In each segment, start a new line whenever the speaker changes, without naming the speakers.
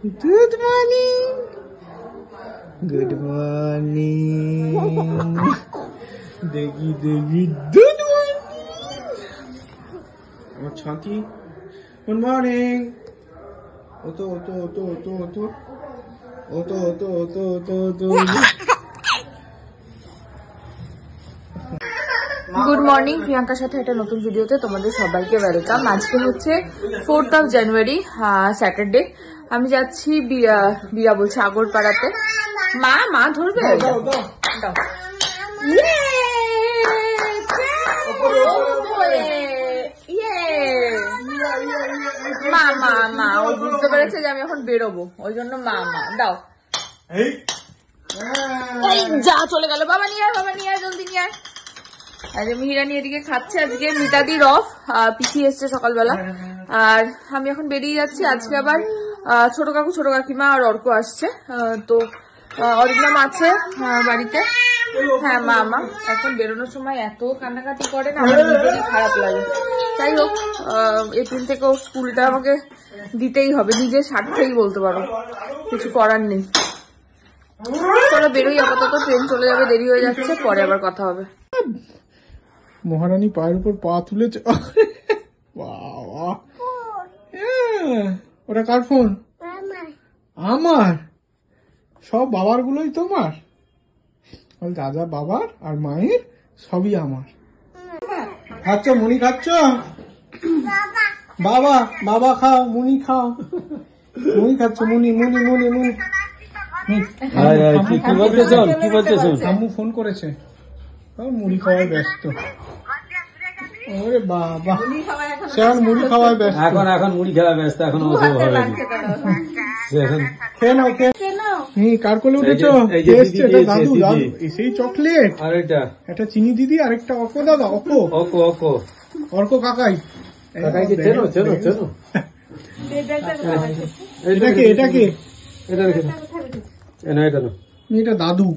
Good morning, good morning. দেখি দেখি, good morning আমার ছাতি। Good morning. ওতো ওতো ওতো ওতো ওতো ওতো ওতো ওতো ওতো ওতো।
গুড মর্নিং, প্রিয়াঙ্কার সাথে একটা নতুন ভিডিওতে তোমাদের সবাইকে ওয়েলকাম। আজকে হচ্ছে 4th of January, স্যাটারডে। আমি যাচ্ছি বিয়া বলছে আগরপাড়াতে। মা মা ধরবে? মা মা মা ও বুঝতে পেরেছে যে আমি এখন বেরোবো, ওই জন্য মা মা দাও। যা চলে গেল। বাবা নিয়ে আয়, বাবা নিয়ে আয়, জলদি নিয়ে আয়। আর মিহিরানি এদিকে খাচ্ছে, আজকে মিতাদির অফ, পিসি এসছে সকালবেলা। আর আমি এখন বেরিয়ে যাচ্ছি। আজকে আবার ছোট কাকু ছোট কাকিমা আর অর্ক আসছে। তো অরিন্দম আছে বাড়িতে। হ্যাঁ মা মা। এখন বেরোনোর সময় এত কান্নাকাটি করে না, আমার নিজেরই খারাপ লাগে। যাই হোক, এপ্রিল থেকেও স্কুলটা আমাকে দিতেই হবে, নিজের স্বার্থেই বলতে পারো, কিছু করার নেই। চলো বেরোই আপাতত, ট্রেন চলে যাবে, দেরি হয়ে যাচ্ছে, পরে আবার কথা হবে।
মহারানী পায়ের উপর পা তুলেছে। বাবা, ওটা কার ফোন? আমার। সব বাবার গুলোই তোমার? দাদা বাবার আর মায়ের সবই আমার। খাচ্ছ মুড়ি খাচ্ছ? বাবা বাবা খাও, মুড়ি খাও, মুড়ি খাচ্ছ, মুড়ি মুড়ি মুড়ি মুড়ি। কি বলতেছ? আম্মু ফোন করেছে, মুড়ি খাওয়ায় ব্যস্ত। ওরে বাবা, সে এখন মুড়ি খাওয়ায় ব্যস্ত।
এখন মুড়ি খাওয়া ব্যস্ত। এখন
খেয়ে নাও, খেয়ে নাও। কার কোলে উঠেছো? দাদু দাদু, সেই চকলেট।
আর এটা
একটা চিনি দিদি, আরেকটা অকো দাদা। অকো অকো অকো অর্ক কাকাই।
কাকাইকে চেনো চেনো চেনো।
এটা কে? এটা কে?
এটা রেখে দাও। না এটা না,
এটা দাদু।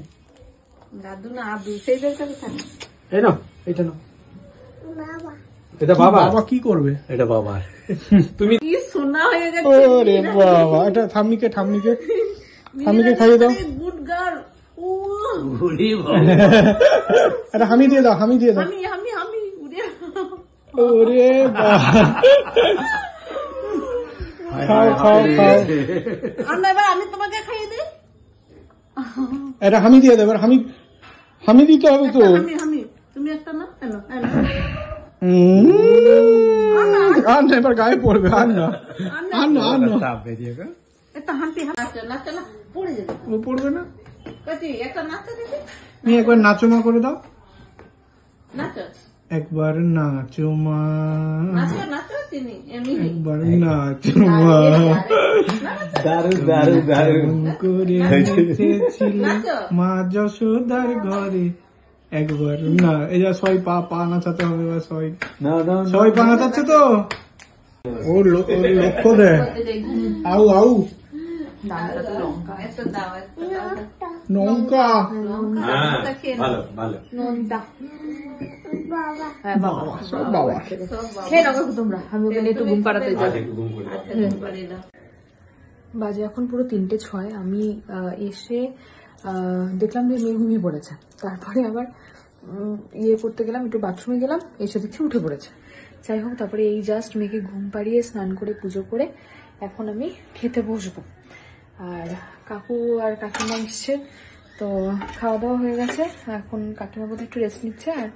দাদু না আদু, সেই
এই নাও, এটা নাও। এটা বাবা।
বাবা কি করবে?
এটা বাবা।
তুমি কি সোনা হয়ে গেছে।
ওরে বাবা, এটা ঠাম্মিকে ঠাম্মিকে ঠাম্মিকে খাইয়ে দাও।
Good girl.
এটা হামি দিয়ে দাও, হামি দিয়ে দাও।
আমি আমি আমি উড়ে।
ওরে বাবা, খাও খাও খাও।
এবার আমি তোমাকে খাইয়ে দিই।
এটা হামি দিয়ে দেবে, হামি হামি দিতে হবে তো।
আমি তুমি একটা না,
আর না, এবার গায়ে পড়বে। আর না আর না আর না, পড়বে না। তুমি একবার নাচো মা করে দাও। একবার নাচো মা, একবার নাচো মা,
দারুণ দারুণ দারুণ
করে নেচেছিলে মা যশোদার ঘরে। একবার না, এই যা সবাই পা পা নাচাতে হবে। এবার সবাই সবাই পা নাচাচ্ছে তো। ও লক্ষ্য দেয়। আউ আউ লঙ্কা।
ভালো ভালো।
সব বাবা।
খেয়ে নাও তোমরা, আমি ওখানে একটু ঘুম পাড়াতে যাই। বাজে এখন পুরো 3:06। আমি এসে দেখলাম যে মেয়ে ঘুমিয়ে পড়েছে। তারপরে আবার ইয়ে করতে গেলাম, একটু বাথরুমে গেলাম, এসে দেখছি উঠে পড়েছে। যাই হোক, তারপরে এই জাস্ট মেয়েকে ঘুম পাড়িয়ে স্নান করে পুজো করে এখন আমি খেতে বসবো। আর কাকু আর কাকিমা এসছে, তো খাওয়া দাওয়া হয়ে গেছে। এখন কাকিমা বোধহয় একটু রেস্ট নিচ্ছে, আর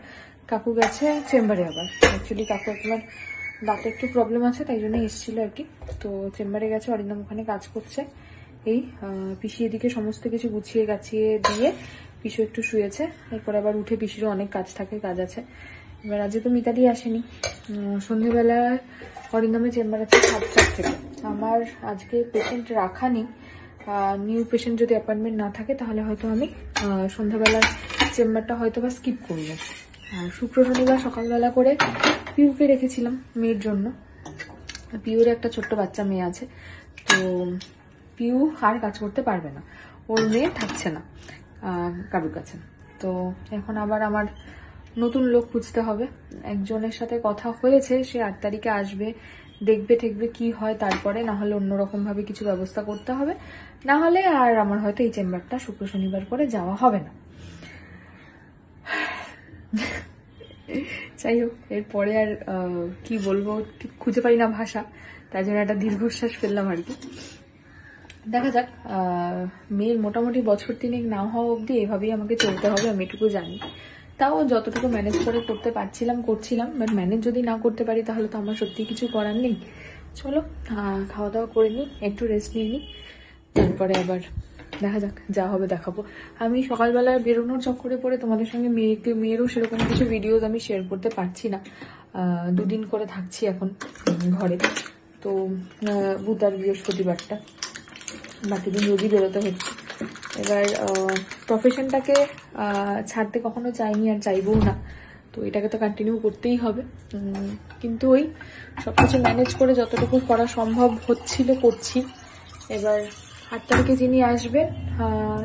কাকু গেছে চেম্বারে। আবার অ্যাকচুয়ালি কাকু একবার দাঁতে একটু প্রবলেম আছে, তাই জন্য এসেছিল আর কি। তো চেম্বারে গেছে, অরিন্দম ওখানে কাজ করছে। এই পিসি এদিকে সমস্ত কিছু গুছিয়ে গাছিয়ে দিয়ে পিসু একটু শুয়েছে। এরপর আবার উঠে পিসিরও অনেক কাজ থাকে, কাজ আছে। এবার আজকে তো মিতাদি আসেনি। সন্ধ্যেবেলা অরিন্দমের চেম্বার আছে 7টার থেকে। আমার আজকে পেশেন্ট রাখা নেই। নিউ পেশেন্ট যদি অ্যাপয়েন্টমেন্ট না থাকে তাহলে হয়তো আমি সন্ধ্যাবেলার চেম্বারটা হয়তো বা স্কিপ করবো। আর শুক্র শনিবার সকালবেলা করে পিউকে রেখেছিলাম মেয়ের জন্য। পিউর একটা ছোট্ট বাচ্চা মেয়ে আছে, তো পিউ আর কাজ করতে পারবে না, ওর মেয়ে থাকছে না কারুর কাছে। তো এখন আবার আমার নতুন লোক খুঁজতে হবে। একজনের সাথে কথা হয়েছে, সে 8 তারিখে আসবে দেখবে ঠেকবে কি হয়, তারপরে না হলে অন্যরকম ভাবে কিছু ব্যবস্থা করতে হবে, না হলে আর আমার হয়তো এই চেম্বারটা শুক্র শনিবার করে যাওয়া হবে না। যাই হোক, এরপরে আর কি বলবো ঠিক খুঁজে পাই না ভাষা, তাই জন্য একটা দীর্ঘশ্বাস ফেললাম আর কি। দেখা যাক, মেয়ের মোটামুটি বছর 3 না হওয়া অবধি এভাবেই আমাকে চলতে হবে, আমি এটুকু জানি। তাও যতটুকু ম্যানেজ করে করতে করছিলাম, বাট ম্যানেজ যদি না করতে পারি তাহলে তো আমার সত্যি কিছু করার নেই। চলো খাওয়া দাওয়া করে নিই, একটু রেস্ট নিয়ে নিই, তারপরে আবার দেখা যাক, যা হবে দেখাবো। আমি সকালবেলায় বেরোনোর চক্করে পড়ে তোমাদের সঙ্গে মেয়েরও সেরকম কিছু ভিডিওস আমি শেয়ার করতে পারছি না। 2 দিন করে থাকছি এখন ঘরে, তো বুধ আর বৃহস্পতিবারটা, বাকি দিন রোজই বেরোতে হচ্ছে। এবার প্রফেশনটাকে ছাড়তে কখনো চাইনি আর চাইবও না, তো এটাকে তো কন্টিনিউ করতেই হবে। কিন্তু ওই সবকিছু ম্যানেজ করে যতটুকু করা সম্ভব হচ্ছিল করছি। এবার 8 তারিখে যিনি আসবে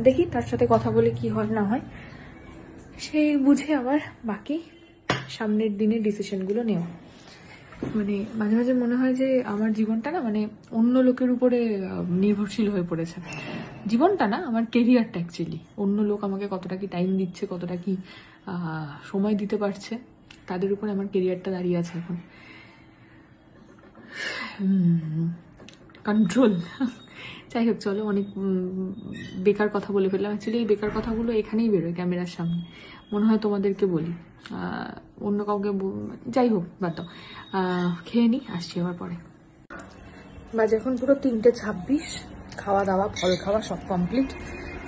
দেখি তার সাথে কথা বলে কি হয় না হয়, সেই বুঝে আবার বাকি সামনের দিনের ডিসিশনগুলো নেওয়া। মানে মাঝে মাঝে মনে হয় যে আমার জীবনটা না মানে অন্য লোকের উপরে নির্ভরশীল হয়ে পড়েছে। জীবনটা না, আমার কেরিয়ারটা অ্যাকচুয়ালি। অন্য লোক আমাকে কতটা কি টাইম দিচ্ছে, কতটা কি সময় দিতে পারছে, তাদের উপরে আমার কেরিয়ারটা দাঁড়িয়ে আছে এখন। কন্ট্রোল। যাই হোক, চলো, অনেক বেকার কথা বলে ফেললাম। অ্যাকচুয়ালি এই বেকার কথাগুলো এখানেই বেরোয় ক্যামেরার সামনে, মনে হয় তোমাদেরকে বলি, অন্য কাউকে। যাই হোক, বাদ দাও, খেয়ে নি, আসছি আবার পরে। বাজে এখন পুরো 3:26, খাওয়া দাওয়া ফল খাওয়া সব কমপ্লিট।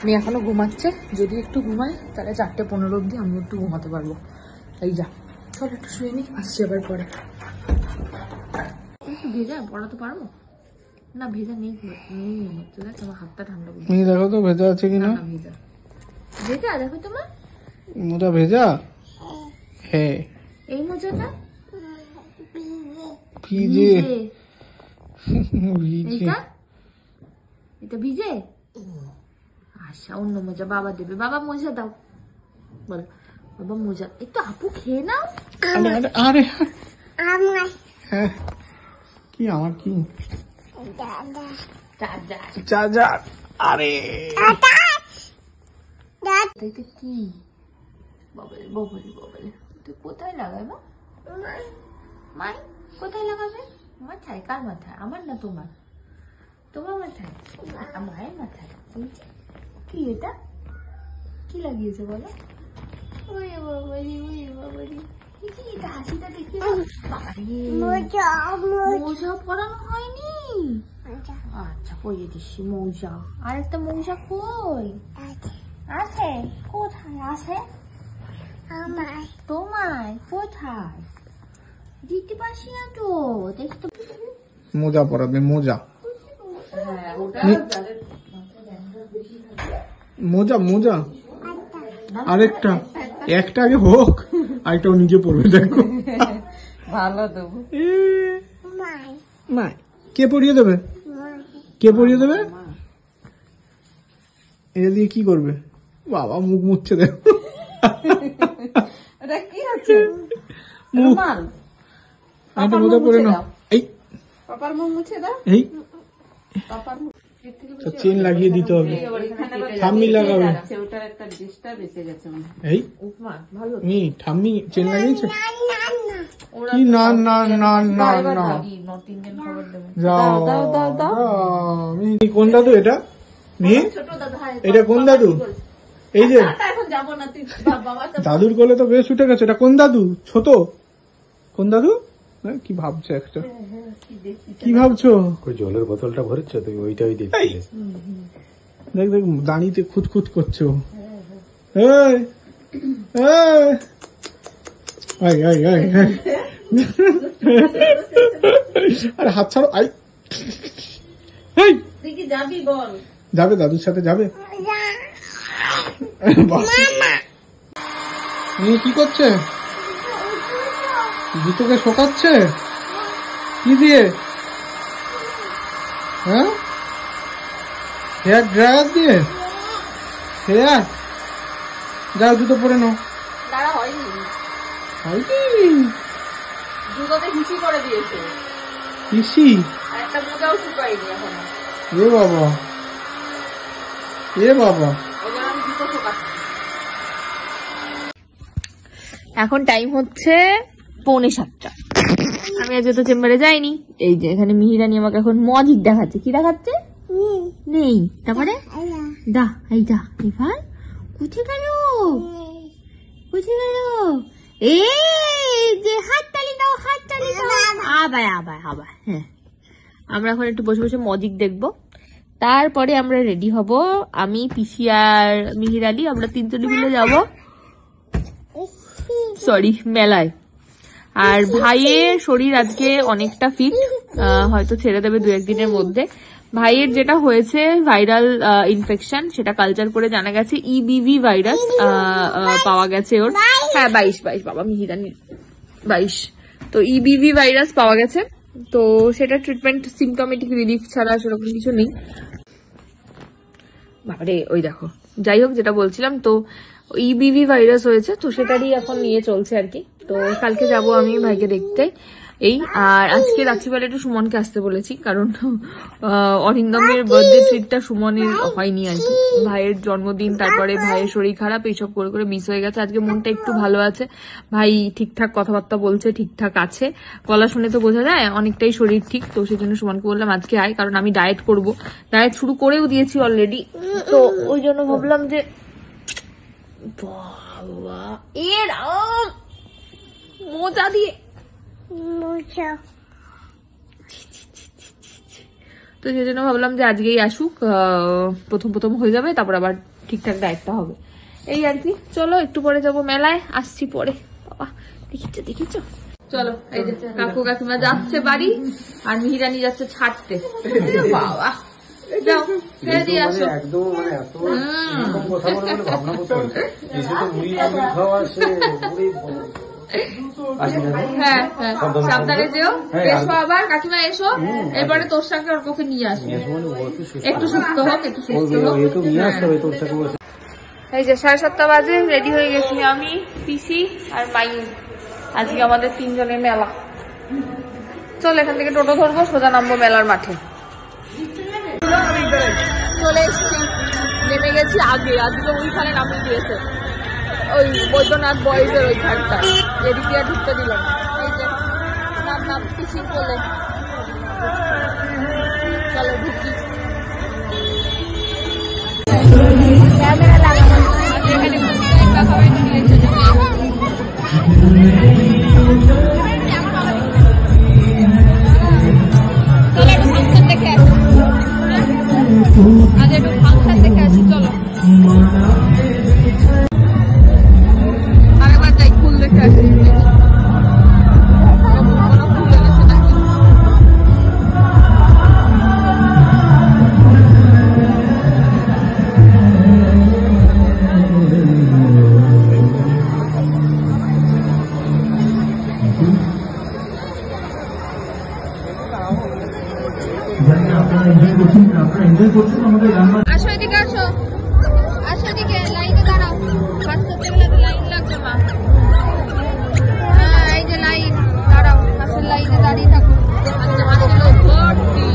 মেয়ে এখনো ঘুমাচ্ছে, যদি একটু ঘুমাই তাহলে 4:15 অব্দি আমি একটু ঘুমাতে পারবো। এই যা, চল একটু শুয়ে নি, আসছি আবার পরে। ভেজা পড়াতে পারবো না? ভেজা নেই, হচ্ছে দেখ আমার হাতটা ঠান্ডা করবে।
দেখো তো ভেজা আছে কিনা।
ভেজা ভেজা, দেখো তোমার
মোজা ভেজা। হ্যাঁ,
এই মোজাটা
ভিজে।
এটা ভিজে। আচ্ছা, অন্য মোজা বাবা দেবে। বাবা মোজা দাও, বল বাবা মোজা। একটু আপু খেয়ে নাও।
আরে হ্যাঁ, কি আমার কি চার্জার। আরে
কি বাবলে বাবলে বাবলে, তুই কোথায় লাগাবো? মাই কোথায় লাগাবে? মাথায়? কার মাথায়? আমার না তোমার? তোমার মাথায়? আমার মাথায়। কি এটা কি লাগিয়েছে বলো? ওই বাবারি, ওই বাবারি, কি এটা? হাসিটা দেখি। মৌজা পরানো হয়নি? আচ্ছা, পরিয়ে দিচ্ছি মৌজা। আর একটা মৌজা কই আছে? কোথায় আছে? তোমায় কোথায় দিতে পারছি না তো, দেখতে।
মোজা পরাবে, মোজা। মোজা মোজা আরেকটা, একটা আগে হোক, আরেকটাও নিজে পড়বে। দেখো
ভালো দেবো।
মা কে পরিয়ে দেবে? কে পরিয়ে দেবে? এটা দিয়ে কি করবে? বাবা মুখ মুছছে, দেখো
কি হচ্ছে?
মোজা পরে নাও। এই
পাপার মুখ মুছে দাও।
এই চেন লাগিয়ে দিতে হবে, ঠাম্মি লাগাবে। এই ঠাম্মি চেন লাগিয়েছে কি? না না না না না, যাও কোন দাদু এটা? এটা কোন দাদু? এই যে দাদুর কোলে তো বেশ উঠে গেছে। এটা কোন দাদু? ছোট কোন দাদু? কি ভাবছো একটা? কি ভাবছো?
জলের বোতলটা ভরেছ তুমি, ওইটাই দেখ
দেখ দাঁড়িয়ে খুঁতখুত করছো। আরে হাত ছাড়ো। যাবে দাদুর সাথে যাবে। কি করছে? জুতোকে শোকাচ্ছে কি দিয়ে? হ্যাঁ, হেয়ার ড্রায়ার দিয়ে। হেয়ার, যাও জুতো পরে নাও।
জুতোতে হিসি করে দিয়েছে।
পিসি
একটা মোজাও শুকায়নি এখন।
এ বাবা, এ বাবা।
এখন টাইম হচ্ছে 6:45। আমি আজকে তো চেম্বারে যাইনি। এই যে এখানে মিহিরানি আমাকে এখন মজিক দেখাচ্ছে। কি দেখাচ্ছে? নেই। তারপরে দা এই দা এবার কোথায় গেল, কোথায় গেল? এই যে হাততালি দাও, হাততালি দাও। আবার আবার আবার। হ্যাঁ, আমরা এখন একটু বসে বসে মজিক দেখবো, তারপরে আমরা রেডি হব। আমি, পিসি আর মিহিরালি আমরা 3 জনে মিলে যাবো মেলায়। আর ভাইয়ের শরীর আজকে অনেকটা ফিট, হয়তো ছেড়ে দেবে 2-1 দিনের মধ্যে। ভাইয়ের যেটা হয়েছে ভাইরাল ইনফেকশন, সেটা কালচার করে জানা গেছে ইবিভি ভাইরাস পাওয়া গেছে ওর। হ্যাঁ 22 বাবা মিহিরানি 22। তো ইবিভি ভাইরাস পাওয়া গেছে, তো সেটা ট্রিটমেন্ট সিমটমেটিক রিলিফ ছাড়া সেরকম কিছু নেই। বাবারে ওই দেখো, যাই হোক যেটা বলছিলাম, তো ইবিভি ভাইরাস হয়েছে, তো সেটারই এখন নিয়ে চলছে আর কি। তো কালকে যাব আমি ভাইকে দেখতে। এই আর আজকে রাত্রিবেলা একটু সুমনকে আসতে বলেছি, কারণ অরিন্দমের বার্থডে ট্রিটটা সুমনের হয়নি আর কি। ভাইয়ের জন্মদিন, তারপরে ভাইয়ের শরীর খারাপ, এইসব করে করে মিস হয়ে গেছে। আজকে মনটা একটু ভালো আছে, ভাই ঠিকঠাক কথাবার্তা বলছে, ঠিকঠাক আছে, গলা শুনে তো বোঝা যায় অনেকটাই শরীর ঠিক। তো সেই জন্য সুমনকে বললাম আজকে আয়, কারণ আমি ডায়েট করব, ডায়েট শুরু করেও দিয়েছি অলরেডি। তো ওই জন্য ভাবলাম যে বাবা এর মোজা দিয়ে তো সেই জন্য ভাবলাম যে আজকেই আসুক, প্রথম হয়ে যাবে, তারপর আবার ঠিকঠাক ডায়েটটা হবে, এই আর কি। চলো একটু পরে যাবো মেলায়, আসছি পরে। বাবা দেখিছো চলো, এই যে কাকু কাকিমা যাচ্ছে বাড়ি, আর মিহিরানি যাচ্ছে ছাড়তে। বাবা যাও ছেড়ে দিয়ে আসো। হ্যাঁ হ্যাঁ সাবধানে যেও, এসো আবার কাকিমা এসো, এরপরে তোর সঙ্গে ওর পক্ষে নিয়ে আসবো, একটু সুস্থ হোক, একটু সুস্থ হোক। এই যে 7:30 বাজে, রেডি হয়ে গেছি আমি, পিসি আর মাই। আজকে আমাদের 3 জনের মেলা। চল এখান থেকে টোটো ধরবো, সোজা নামবো মেলার মাঠে। চলে এসছি, নেমে গেছি আগে, আজকে ওইখানে নামিয়ে দিয়েছে, ওই বৈদ্যনাথ বয়েজের ওইখানটা, এদিকে আর ঢুকতে দিল না। এই যে নাম পিসি বলে, চলো ঢুকি। ক্যামেরা লাগানো এখানে আজ একটু ফাংশন দেখে আসি। চলো আরেকবার যাই, ফুল দেখে আসি। আসো এদিকে, আসো আসো এদিকে, লাইনে দাঁড়াও, বাস করতে গেলে তো লাইন লাগবে মা। হ্যাঁ এই যে লাইন, দাঁড়াও, বাসের লাইনে দাঁড়িয়ে থাকো। বাসের লোক ভর্তি।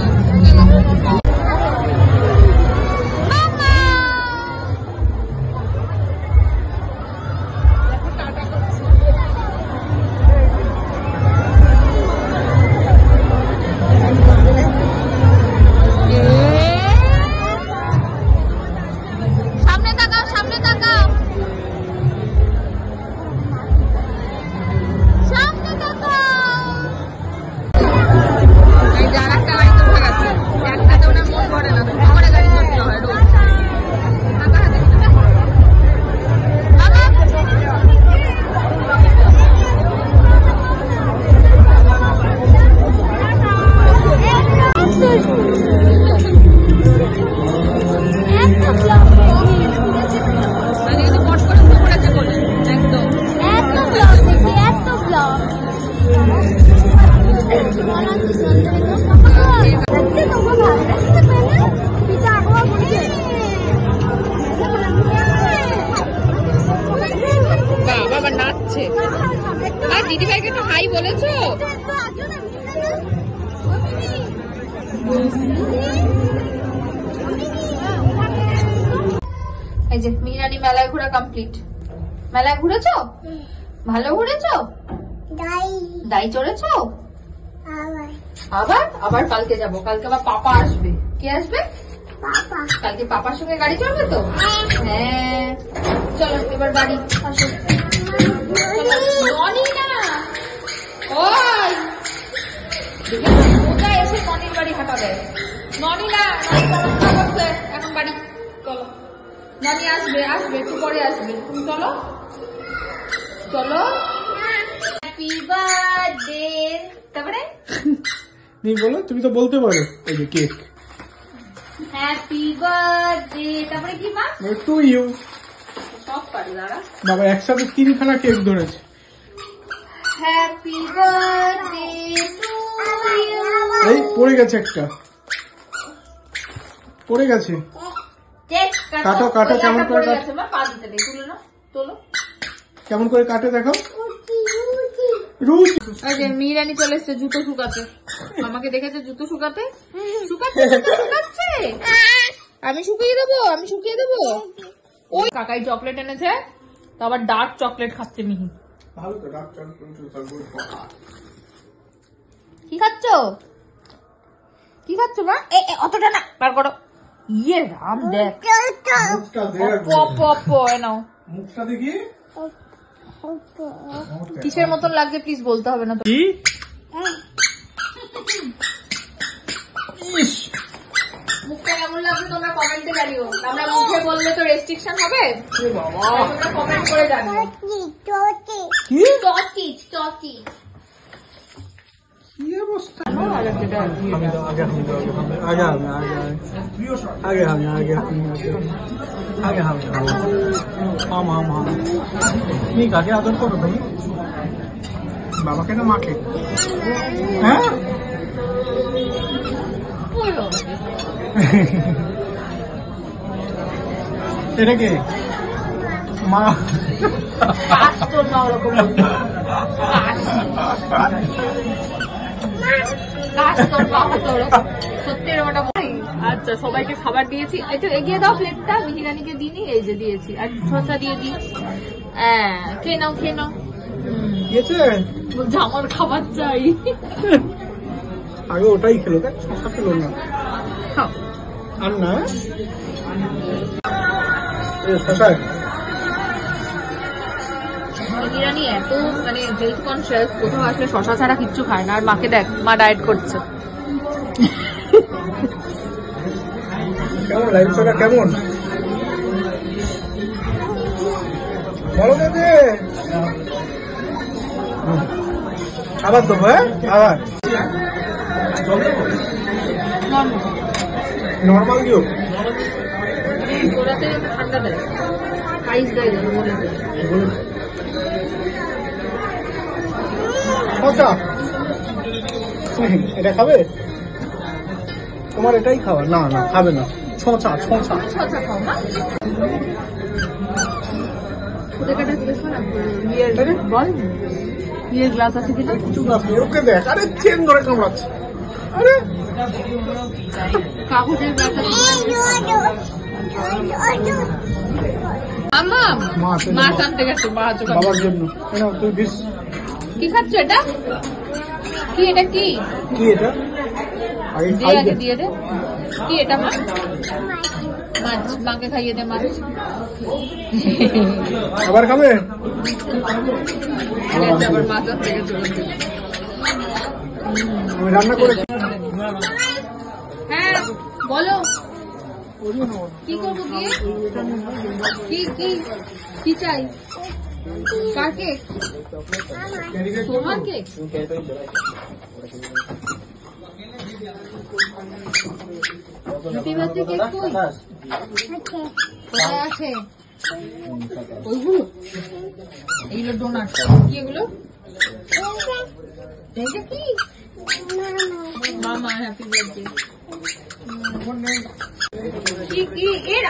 যে মিহিরানি মেলায় ঘোরা কমপ্লিট। মেলায় ঘুরেছো? ভালো ঘুরেছো? দাই চড়েছো? আবার আবার কালকে যাবো, কালকে আবার পাপা আসবে। কে আসবে? কালকে পাপার সঙ্গে গাড়ি চড়বে তো? হ্যাঁ চলো এবার বাড়ি আসো। ননিনা ওই কোথায় এসে ননির বাড়ি হাঁটা দেয়? ননিনা এখন বাড়ি চলো। ননি আসবে আসবে একটু পরে আসবে, তুমি চলো চলো। Happy birthday. তারপরে
নেই বলো, তুমি তো বলতে পারো। এই যে কেক।
Happy birthday. তারপরে কি মা?
To you.
সব পারি দাঁড়া।
বাবা একসাথে 3খানা কেক ধরেছে।
Happy birthday to you.
এই পড়ে গেছে একটা, পড়ে গেছে। কাটো কাটো, কেমন করে কাটো?
পা দিতে নেই, তুলো না, তোলো।
কেমন করে কাটে দেখো। রুটি।
এই যে মিহিরানি চলে এসছে জুতো শুকাতে। আমাকে দেখেছে জুতো শুকাতে, শুকাচ্ছে শুকাচ্ছে। আমি শুকিয়ে দেবো, আমি শুকিয়ে দেবো। ওই কাকাই চকলেট এনেছে, তো আবার ডার্ক চকলেট খাচ্ছে মিহি।
ভালো তো ডার্ক চকলেট।
কি খাচ্ছ? কি খাচ্ছ মা? অতটা না, পার করো। ইয়ে রাম দেখ
মুখটা দেখ,
নাও
মুখটা দেখি
কিসের মতন লাগছে প্লিজ বলতে হবে না তো।
কি
মুখটা কেমন লাগছে তোমরা কমেন্টে জানিও। আমরা মুখে বললে তো রেস্ট্রিকশন হবে, তোমরা কমেন্ট করে জানিও।
কি
চকিচ চকিচ
কি অবস্থা। কাকে আদর করো তুমি? বাবাকে না মাকে? হ্যাঁ এটা কে? মা।
তোর মা ওরকম সত্যি এরকম। আচ্ছা সবাইকে খাবার দিয়েছি, একটু এগিয়ে দাও প্লেটটা। মিহিরানিকে দিইনি, এই যে দিয়েছি। আর শসা দিয়ে দিই। হ্যাঁ খেয়ে নাও খেয়ে নাও। আমার খাবার চাই।
আগে ওটাই খেলো, দেখ শসা খেলো না। আর না শসা।
মিহিরানি এত মানে হেলথ কনসিয়াস, কোথাও আসলে শসা ছাড়া কিচ্ছু খায় না। আর মাকে দেখ, মা ডায়েট করছে।
কেমন লাগছে ওটা? কেমন বলো দে। আবার তো আবার নর্মাল দিও।
ওরাতে ঠান্ডা দেয়, আইস দেয় বলে
শসা। এটা খাবে? তোমার এটাই খাওয়া? না না খাবে না। ছোঁচা ছোঁচা
শসা খাও না। বল বিয়ের গ্লাস আছে কিনা?
ওকে দেখ, আরে চেন ধরে কামড়াচ্ছে। আরে
কাগজের গ্লাস আছে। মাছ আনতে গেছে
বাবার জন্য। তুই বিষ
কি খাচ্ছ? এটা কি? এটা কি?
কি এটা?
আগে দিয়ে দে। কি এটা? মা মাছ, মাকে খাইয়ে দে মাছ।
আবার খাবে?
আবার মাছ আনতে গেছে।
আমি রান্না করেছি।
হ্যাঁ বলো কি করবো? গিয়ে কি কি কি চাই? কার কেক? তোমার কেক? হ্যাপি বার্থডে কেক কোথায় আছে? ওইগুলো, এইগুলো ডোনাট। কি এগুলো? এটা কি? মামা হ্যাপি বার্থডে। কি কি এর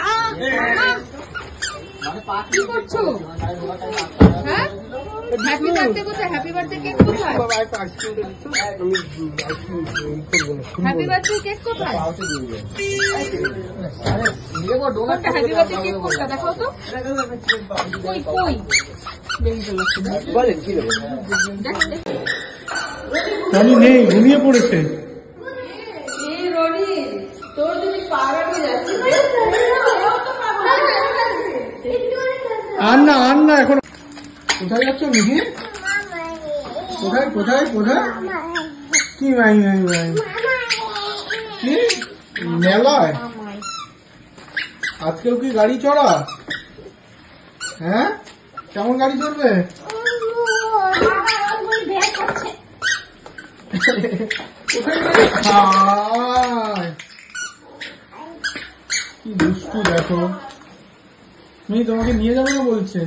কি করছো? হ্যাঁ হ্যাপি বার্থডে কোথায়? হ্যাপি বার্থডে কেক কোথায়? হ্যাপি বার্থডে কেক কোথায়? হ্যাপি বার্থডে কেক কোথায় দেখাও তো। কই কই
রনি নেই, ঘুমিয়ে পড়েছে। আর না এখন কোথায় যাচ্ছ মিহি? কোথায় কোথায় কোথায়? কি মাই কি মেলায়? আজকেও কি গাড়ি চড়া? হ্যাঁ, কেমন গাড়ি চড়বে? কি দুষ্টু দেখো। মেয়ে তোমাকে নিয়ে যাবো না বলছে।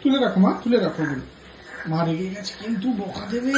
তুলে রাখো মা, তুলে রাখো। মা রেগে গেছে কিন্তু বকা দেবে।